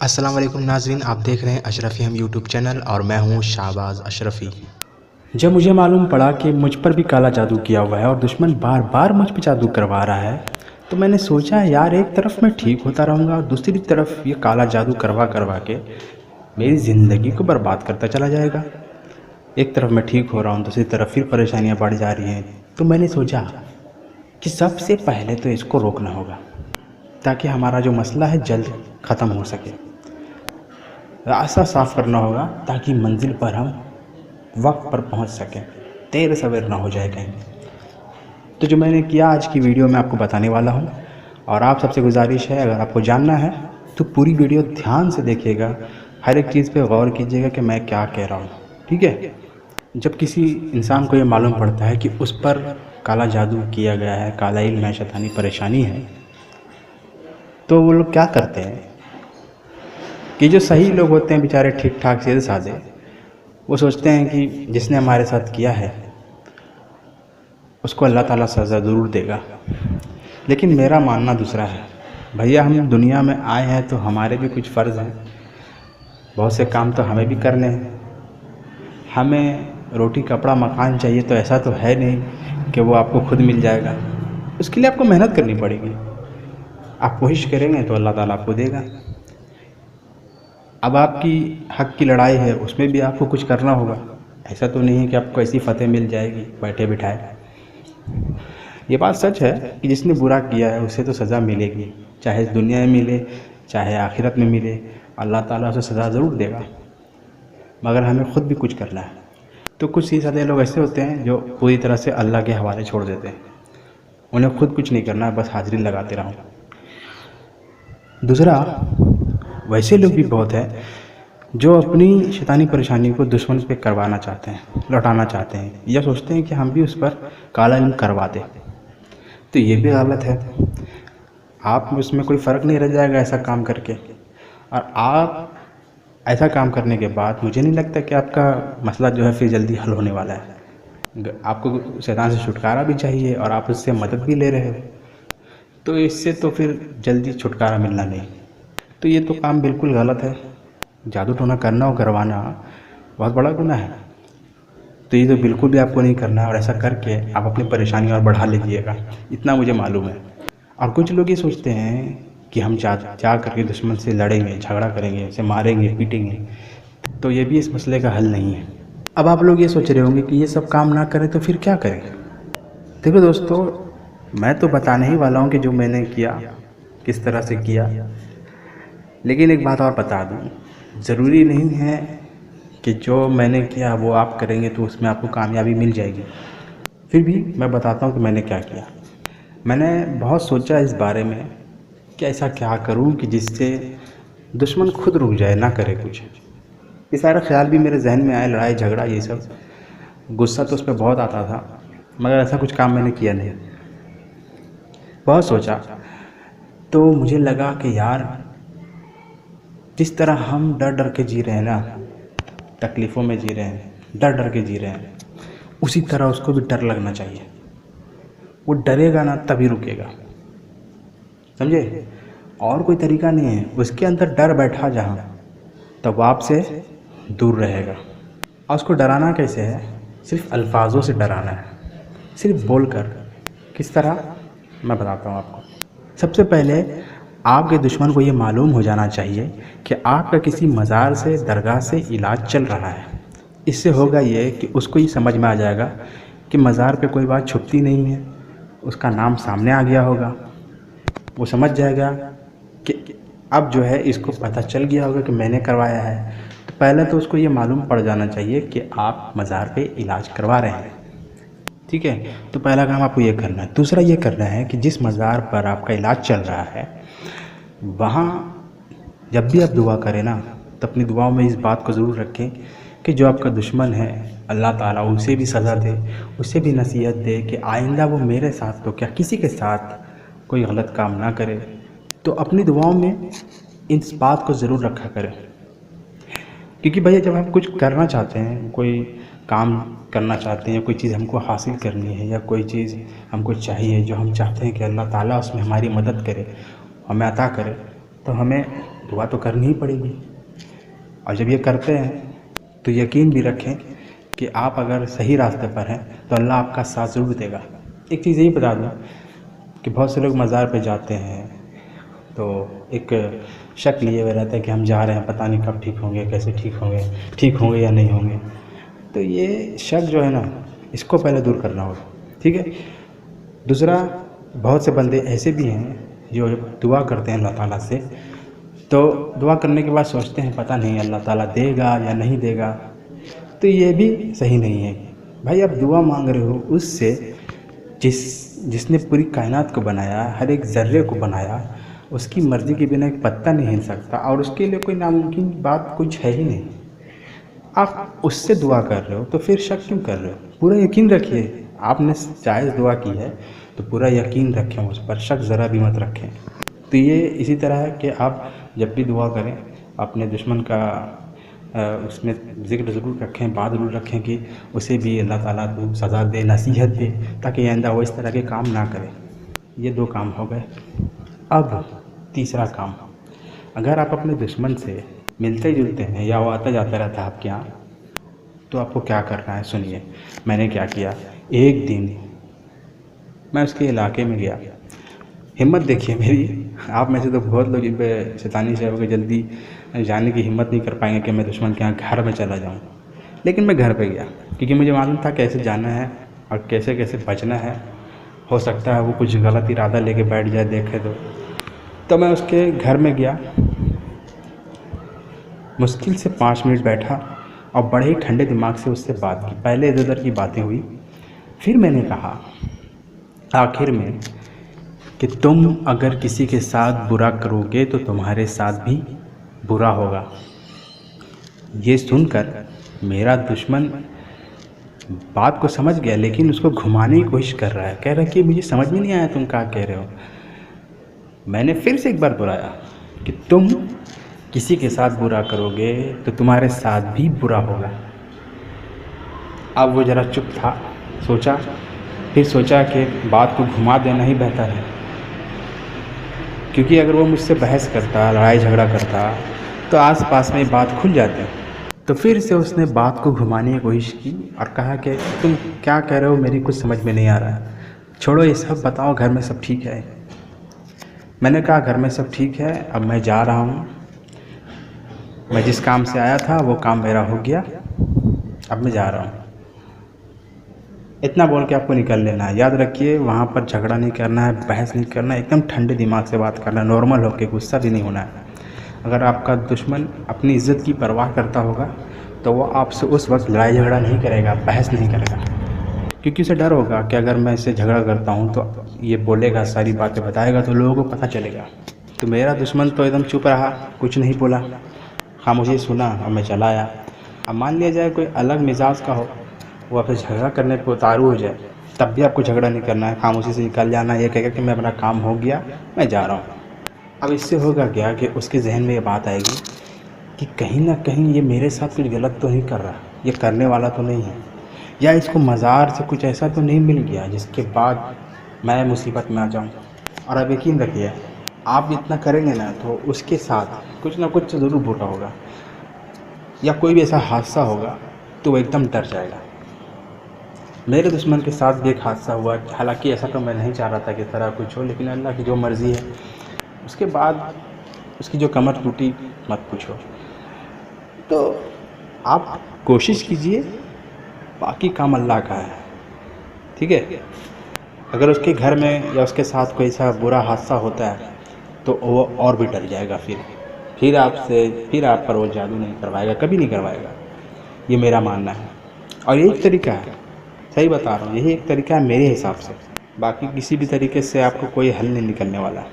अस्सलाम वालेकुम नाज़रीन, आप देख रहे हैं अशरफ़ी हम यूट्यूब चैनल और मैं हूं शाहबाज़ अशरफ़ी। जब मुझे मालूम पड़ा कि मुझ पर भी काला जादू किया हुआ है और दुश्मन बार बार मुझ पर जादू करवा रहा है, तो मैंने सोचा यार एक तरफ मैं ठीक होता रहूँगा और दूसरी तरफ ये काला जादू करवा करवा के मेरी ज़िंदगी को बर्बाद करता चला जाएगा। एक तरफ मैं ठीक हो रहा हूँ, दूसरी तरफ फिर परेशानियाँ बढ़ जा रही हैं। तो मैंने सोचा कि सबसे पहले तो इसको रोकना होगा ताकि हमारा जो मसला है जल्द ख़त्म हो सके। रास्ता साफ़ करना होगा ताकि मंजिल पर हम वक्त पर पहुंच सकें, देर सवेर ना हो जाए कहीं। तो जो मैंने किया आज की वीडियो में आपको बताने वाला हूं और आप सबसे गुजारिश है अगर आपको जानना है तो पूरी वीडियो ध्यान से देखिएगा, हर एक चीज़ पे गौर कीजिएगा कि मैं क्या कह रहा हूं, ठीक है। जब किसी इंसान को ये मालूम पड़ता है कि उस पर काला जादू किया गया है, काला इल्म है, शैतानी परेशानी है, तो वो लोग क्या करते हैं कि जो सही लोग होते हैं बेचारे ठीक ठाक सीधे साधे, वो सोचते हैं कि जिसने हमारे साथ किया है उसको अल्लाह ताला सज़ा ज़रूर देगा। लेकिन मेरा मानना दूसरा है। भैया हम दुनिया में आए हैं तो हमारे भी कुछ फ़र्ज़ हैं, बहुत से काम तो हमें भी करने हैं। हमें रोटी कपड़ा मकान चाहिए तो ऐसा तो है नहीं कि वो आपको खुद मिल जाएगा, उसके लिए आपको मेहनत करनी पड़ेगी। आप कोशिश करेंगे तो अल्लाह ताला आपको देगा। अब आपकी हक़ की लड़ाई है, उसमें भी आपको कुछ करना होगा। ऐसा तो नहीं है कि आपको ऐसी फ़तेह मिल जाएगी बैठे बिठाए। ये बात सच है कि जिसने बुरा किया है उसे तो सज़ा मिलेगी, चाहे इस दुनिया में मिले चाहे आखिरत में मिले, अल्लाह ताला उसे सज़ा ज़रूर देगा। मगर हमें ख़ुद भी कुछ करना है। तो कुछ सीधे लोग ऐसे होते हैं जो पूरी तरह से अल्लाह के हवाले छोड़ देते हैं, उन्हें खुद कुछ नहीं करना है, बस हाज़िरी लगाते रहो। दूसरा, वैसे लोग भी बहुत हैं जो अपनी शैतानी परेशानी को दुश्मन पे करवाना चाहते हैं, लौटाना चाहते हैं, या सोचते हैं कि हम भी उस पर काला इल्म करवा दें। तो ये भी गलत है। आप उसमें कोई फ़र्क नहीं रह जाएगा ऐसा काम करके, और आप ऐसा काम करने के बाद मुझे नहीं लगता कि आपका मसला जो है फिर जल्दी हल होने वाला है। आपको शैतान से छुटकारा भी चाहिए और आप उससे मदद भी ले रहे हो, तो इससे तो फिर जल्दी छुटकारा मिलना नहीं। तो ये तो काम बिल्कुल गलत है। जादू टोना करना और करवाना बहुत बड़ा गुनाह है। तो ये तो बिल्कुल भी आपको नहीं करना है, और ऐसा करके आप अपनी परेशानी और बढ़ा लीजिएगा, इतना मुझे मालूम है। और कुछ लोग ये सोचते हैं कि हम जा करके दुश्मन से लड़ेंगे, झगड़ा करेंगे, उसे मारेंगे, पीटेंगे, तो ये भी इस मसले का हल नहीं है। अब आप लोग ये सोच रहे होंगे कि ये सब काम ना करें तो फिर क्या करें। देखो दोस्तों, मैं तो बताने ही वाला हूँ कि जो मैंने किया किस तरह से किया। लेकिन एक बात और बता दूँ, ज़रूरी नहीं है कि जो मैंने किया वो आप करेंगे तो उसमें आपको कामयाबी मिल जाएगी। फिर भी मैं बताता हूँ कि मैंने क्या किया। मैंने बहुत सोचा इस बारे में कि ऐसा क्या करूँ कि जिससे दुश्मन खुद रुक जाए, ना करे कुछ। ये सारा ख्याल भी मेरे जहन में आया, लड़ाई झगड़ा ये सब, गुस्सा तो उस पर बहुत आता था, मगर ऐसा कुछ काम मैंने किया नहीं। बहुत सोचा तो मुझे लगा कि यार जिस तरह हम डर डर के जी रहे हैं ना, तकलीफ़ों में जी रहे हैं, डर डर के जी रहे हैं, उसी तरह उसको भी डर लगना चाहिए। वो डरेगा ना तभी रुकेगा, समझे। और कोई तरीका नहीं है, उसके अंदर डर बैठा जहाँ तब आपसे दूर रहेगा। और उसको डराना कैसे है? सिर्फ अल्फाजों से डराना है, सिर्फ बोलकर। किस तरह, मैं बताता हूँ आपको। सबसे पहले आपके दुश्मन को ये मालूम हो जाना चाहिए कि आपका किसी मज़ार से, दरगाह से इलाज चल रहा है। इससे होगा ये कि उसको ये समझ में आ जाएगा कि मज़ार पे कोई बात छुपती नहीं है, उसका नाम सामने आ गया होगा। वो समझ जाएगा कि अब जो है इसको पता चल गया होगा कि मैंने करवाया है। तो पहले तो उसको ये मालूम पड़ जाना चाहिए कि आप मज़ार पे इलाज करवा रहे हैं, ठीक है। तो पहला काम आपको ये करना है। दूसरा ये करना है कि जिस मज़ार पर आपका इलाज चल रहा है वहाँ जब भी आप दुआ करें ना, तो अपनी दुआओं में इस बात को ज़रूर रखें कि जो आपका दुश्मन है अल्लाह ताला उसे भी सज़ा दे, उसे भी नसीहत दे कि आइंदा वो मेरे साथ तो क्या किसी के साथ कोई गलत काम ना करे। तो अपनी दुआओं में इस बात को ज़रूर रखा करें, क्योंकि भैया जब हम कुछ करना चाहते हैं, कोई काम करना चाहते हैं, कोई चीज़ हमको हासिल करनी है या कोई चीज़ हमको चाहिए जो हम चाहते हैं कि अल्लाह ताला उसमें हमारी मदद करे, हमें अता करे, तो हमें दुआ तो करनी ही पड़ेगी। और जब ये करते हैं तो यकीन भी रखें कि आप अगर सही रास्ते पर हैं तो अल्लाह आपका साथ ज़रूर देगा। एक चीज़ यही बता दूँ कि बहुत से लोग मज़ार पे जाते हैं तो एक शक लिए हुए रहता है कि हम जा रहे हैं, पता नहीं कब ठीक होंगे, कैसे ठीक होंगे या नहीं होंगे। तो ये शक जो है ना, इसको पहले दूर करना होगा, ठीक है। दूसरा, बहुत से बंदे ऐसे भी हैं जो दुआ करते हैं अल्लाह ताला से, तो दुआ करने के बाद सोचते हैं पता नहीं अल्लाह ताला देगा या नहीं देगा। तो ये भी सही नहीं है। भाई आप दुआ मांग रहे हो उससे जिसने पूरी कायनात को बनाया, हर एक ज़र्रे को बनाया, उसकी मर्ज़ी के बिना एक पत्ता नहीं हिल सकता और उसके लिए कोई नामुमकिन बात कुछ है ही नहीं। आप उससे दुआ कर रहे हो तो फिर शक क्यों कर रहे हो? पूरा यकीन रखिए, आपने जायज़ दुआ की है तो पूरा यकीन रखें उस पर, शक ज़रा भी मत रखें। तो ये इसी तरह है कि आप जब भी दुआ करें अपने दुश्मन का उसमें ज़िक्र ज़रूर रखें, बात ज़रूर रखें कि उसे भी अल्लाह ताला को सज़ा दे, नसीहत दे, ताकि आइंदा वो इस तरह के काम ना करे। ये 2 काम हो गए। अब तीसरा काम, अगर आप अपने दुश्मन से मिलते जुलते हैं या वो आता जाता रहता है आपके यहाँ, तो आपको क्या करना है सुनिए। मैंने क्या किया, एक दिन मैं उसके इलाके में गया। हिम्मत देखिए मेरी, आप में से तो बहुत लोग इन पे शैतानी से होकर जल्दी जाने की हिम्मत नहीं कर पाएंगे कि मैं दुश्मन के यहाँ घर में चला जाऊँ, लेकिन मैं घर पे गया क्योंकि मुझे मालूम था कैसे जाना है और कैसे कैसे बचना है। हो सकता है वो कुछ गलत इरादा लेके बैठ जाए, देखे तो मैं उसके घर में गया। मुश्किल से 5 मिनट बैठा और बड़े ही ठंडे दिमाग से उससे बात की। पहले इधर उधर की बातें हुई, फिर मैंने कहा आखिर में कि तुम अगर किसी के साथ बुरा करोगे तो तुम्हारे साथ भी बुरा होगा। ये सुनकर मेरा दुश्मन बात को समझ गया, लेकिन उसको घुमाने की कोशिश कर रहा है। कह रहा है कि मुझे समझ में नहीं आया तुम क्या कह रहे हो। मैंने फिर से एक बार बुलाया कि तुम किसी के साथ बुरा करोगे तो तुम्हारे साथ भी बुरा होगा। अब वो ज़रा चुप था, फिर सोचा कि बात को घुमा देना ही बेहतर है, क्योंकि अगर वो मुझसे बहस करता, लड़ाई झगड़ा करता तो आसपास में बात खुल जाती। तो फिर से उसने बात को घुमाने की कोशिश की और कहा कि तुम क्या कह रहे हो, मेरी कुछ समझ में नहीं आ रहा है, छोड़ो ये सब, बताओ घर में सब ठीक है। मैंने कहा घर में सब ठीक है, अब मैं जा रहा हूँ, मैं जिस काम से आया था वो काम मेरा हो गया, अब मैं जा रहा हूँ। इतना बोल के आपको निकल लेना है। याद रखिए, वहाँ पर झगड़ा नहीं करना है, बहस नहीं करना है, एकदम ठंडे दिमाग से बात करना है, नॉर्मल होकर, गुस्सा भी नहीं होना है। अगर आपका दुश्मन अपनी इज़्ज़त की परवाह करता होगा तो वो आपसे उस वक्त लड़ाई झगड़ा नहीं करेगा, बहस नहीं करेगा, क्योंकि उसे डर होगा कि अगर मैं इससे झगड़ा करता हूँ तो ये बोलेगा, सारी बातें बताएगा तो लोगों को पता चलेगा। तो मेरा दुश्मन तो एकदम चुप रहा, कुछ नहीं बोला, खामोशी सुना और मैं चला आया। अब मान लिया जाए कोई अलग मिजाज का हो, वो आपसे झगड़ा करने पर उतारू हो जाए, तब भी आपको झगड़ा नहीं करना है, खामोशी से निकल जाना है, ये कहेगा कि मैं अपना काम हो गया, मैं जा रहा हूँ। अब इससे होगा क्या कि उसके जहन में ये बात आएगी कि कहीं ना कहीं ये मेरे साथ कुछ गलत तो नहीं कर रहा, ये करने वाला तो नहीं है, या इसको मज़ार से कुछ ऐसा तो नहीं मिल गया जिसके बाद मैं मुसीबत में आ जाऊँ। और अब यकीन रखिए, आप जितना करेंगे ना तो उसके साथ कुछ ना कुछ ज़रूर बुरा होगा, या कोई भी ऐसा हादसा होगा तो वो एकदम डर जाएगा। मेरे दुश्मन के साथ भी एक हादसा हुआ, हालांकि ऐसा तो मैं नहीं चाह रहा था कि इस तरह कुछ हो, लेकिन अल्लाह की जो मर्ज़ी है। उसके बाद उसकी जो कमर टूटी मत पूछो। तो आप कोशिश कीजिए, बाकी काम अल्लाह का है, ठीक है। अगर उसके घर में या उसके साथ कोई ऐसा बुरा हादसा होता है तो वो और भी डर जाएगा, फिर आप पर वो जादू नहीं करवाएगा, कभी नहीं करवाएगा, ये मेरा मानना है। और यही तरीका है, सही बता रहा हूँ, यही एक तरीका है मेरे हिसाब से। बाकी किसी भी तरीके से आपको कोई हल नहीं निकलने वाला।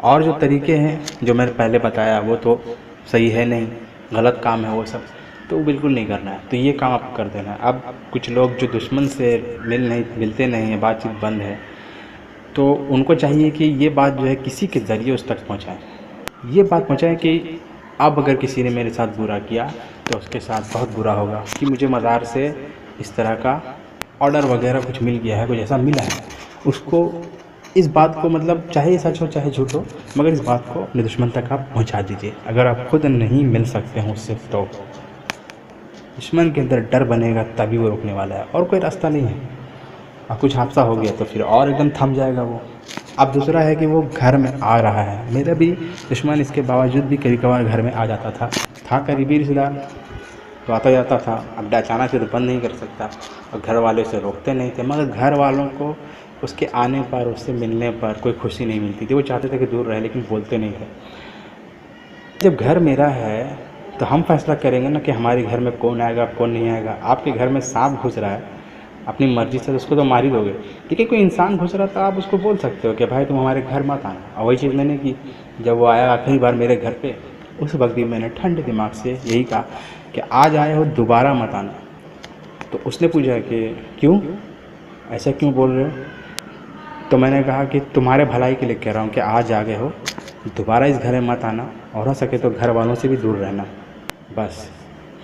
और जो तरीके हैं जो मैंने पहले बताया वो तो सही है नहीं, गलत काम है वो सब, तो बिल्कुल नहीं करना है। तो ये काम आपको कर देना है। अब कुछ लोग जो दुश्मन से मिलते नहीं हैं, बातचीत बंद है, तो उनको चाहिए कि ये बात जो है किसी के ज़रिए उस तक पहुँचाएँ। ये बात पहुँचाएँ कि अब अगर किसी ने मेरे साथ बुरा किया तो उसके साथ बहुत बुरा होगा, कि मुझे मज़ार से इस तरह का ऑर्डर वगैरह कुछ मिल गया है, कुछ ऐसा मिला है, उसको इस बात को मतलब चाहे ये सच हो चाहे झूठ हो, मगर इस बात को अपने दुश्मन तक आप पहुंचा दीजिए। अगर आप खुद नहीं मिल सकते हैं उससे तो दुश्मन के अंदर डर बनेगा तभी वो रुकने वाला है, और कोई रास्ता नहीं है। और कुछ हादसा हो गया तो फिर और एकदम थम जाएगा वो। अब दूसरा है कि वो घर में आ रहा है। मेरा भी दुश्मन इसके बावजूद भी कभी कभार घर में आ जाता था करीबी रिश्तेदार तो आता जाता था। अब अचानक से तो बंद नहीं कर सकता और घर वाले उसे रोकते नहीं थे, मगर घर वालों को उसके आने पर, उससे मिलने पर कोई खुशी नहीं मिलती थी। वो चाहते थे कि दूर रहे, लेकिन बोलते नहीं थे। जब घर मेरा है तो हम फैसला करेंगे ना कि हमारे घर में कौन आएगा कौन नहीं आएगा। आपके घर में सांप घुस रहा है, अपनी मर्ज़ी से तो उसको तो मार ही दोगे। देखिए कोई इंसान घुस रहा था, आप उसको बोल सकते हो कि भाई तुम हमारे घर मत आना। और वही चीज़ मैंने की। जब वो आया आखिरी बार मेरे घर पे, उस वक्त भी मैंने ठंडे दिमाग से यही कहा कि आज आए हो दोबारा मत आना। तो उसने पूछा कि क्यों, ऐसा क्यों बोल रहे हो? तो मैंने कहा कि तुम्हारे भलाई के लिए कह रहा हूँ कि आज आ गए हो, दोबारा इस घर में मत आना, और हो सके तो घर वालों से भी दूर रहना। बस,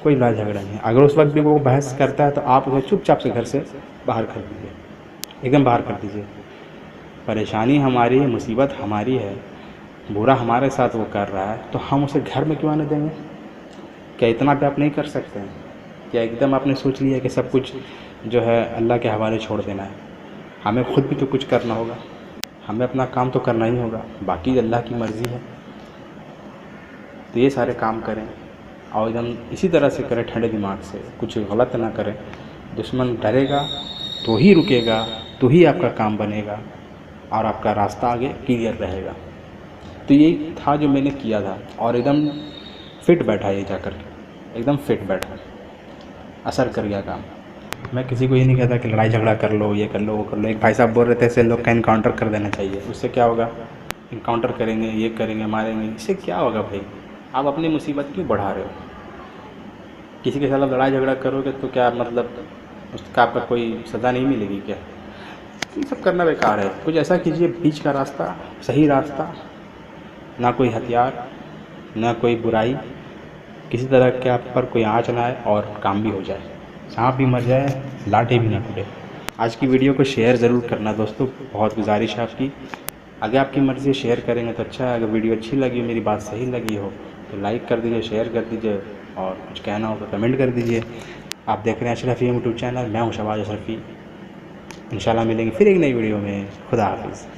कोई लड़ाई झगड़ा नहीं है। अगर उस वक्त भी वो बहस करता है तो आप उसे चुपचाप से घर से बाहर कर दीजिए, एकदम बाहर कर दीजिए। परेशानी हमारी है, मुसीबत हमारी है, बुरा हमारे साथ वो कर रहा है, तो हम उसे घर में क्यों आने देंगे? क्या इतना भी आप नहीं कर सकते हैं? क्या एकदम आपने सोच लिया कि सब कुछ जो है अल्लाह के हवाले छोड़ देना है? हमें खुद भी तो कुछ करना होगा, हमें अपना काम तो करना ही होगा, बाकी अल्लाह की मर्ज़ी है। तो ये सारे काम करें और एकदम इसी तरह से करें, ठंडे दिमाग से, कुछ गलत ना करें। दुश्मन डरेगा तो ही रुकेगा, तो ही आपका काम बनेगा और आपका रास्ता आगे क्लियर रहेगा। तो यही था जो मैंने किया था और एकदम फिट बैठा, ये जाकर एकदम फिट बैठा, असर कर गया काम। मैं किसी को ये नहीं कहता कि लड़ाई झगड़ा कर लो, ये कर लो, वो कर लो। एक भाई साहब बोल रहे थे ऐसे लोग का इनकाउंटर कर देना चाहिए। उससे क्या होगा? इनकाउंटर करेंगे, ये करेंगे, मारेंगे, इससे क्या होगा भाई? आप अपनी मुसीबत क्यों बढ़ा रहे हो? किसी के साथ लड़ाई झगड़ा करोगे तो क्या मतलब उसका आपका कोई सज़ा नहीं मिलेगी क्या? ये सब करना बेकार है। कुछ ऐसा कीजिए बीच का रास्ता, सही रास्ता, ना कोई हथियार, ना कोई बुराई, किसी तरह के आप पर कोई आँच ना आए और काम भी हो जाए, सांप भी मर जाए, लाठी भी ना टूटे। आज की वीडियो को शेयर ज़रूर करना दोस्तों, बहुत गुजारिश है आपकी। अगर आपकी मर्ज़ी शेयर करेंगे तो अच्छा है। अगर वीडियो अच्छी लगी, मेरी बात सही लगी हो तो लाइक कर दीजिए, शेयर कर दीजिए, और कुछ कहना हो तो कमेंट कर दीजिए। आप देख रहे हैं अशरफी यूट्यूब चैनल, मैं हूँ शहबाज अशरफी। इंशाल्लाह मिलेंगे फिर एक नई वीडियो में। खुदा हाफिज़।